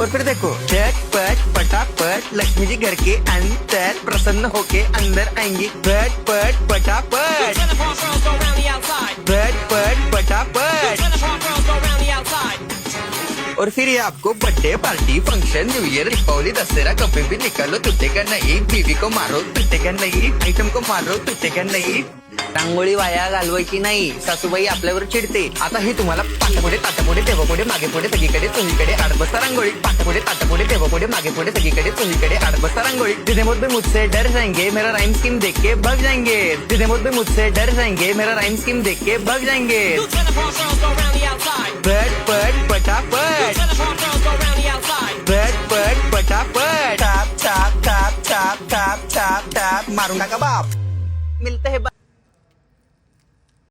और फिर देखो झटपट पटापट लक्ष्मी जी घर के अंदर प्रसन्न होके अंदर आएंगी। झटपट पटापट झटपट पटापट। और फिर ये आपको birthday party function new year Deepawali Dussehra कभी भी निकालो टूटेगा नहीं। बीवी को मारो टूटेगा नहीं, आइटम को मारो टूटेगा नहीं। रांगोळी वाया घालवायची नाही, सासूबाई आपल्यावर चिडते। आता हे तुम्हाला पाटापुढे ताटापुढे देवापुढे मागे पुढे सगळीकडे चोहीकडे आडबस्ता रांगोळी। पाटापुढे ताटापुढे देवापुढे मागे पुढे सगळीकडे चोहीकडे आडबस्ता रांगोळी। जितने मुझसे मुझसे डर जाएंगे मेरा राइम स्कीम देख के भाग जाएंगे। जितने मुझसे मुझसे डर जाएंगे मेरा राइम स्कीम देख के भाग जाएंगे। झटपट पटापट झटपट पटापट। Top top top top top top top मारून टाका बाप। मिलते हैं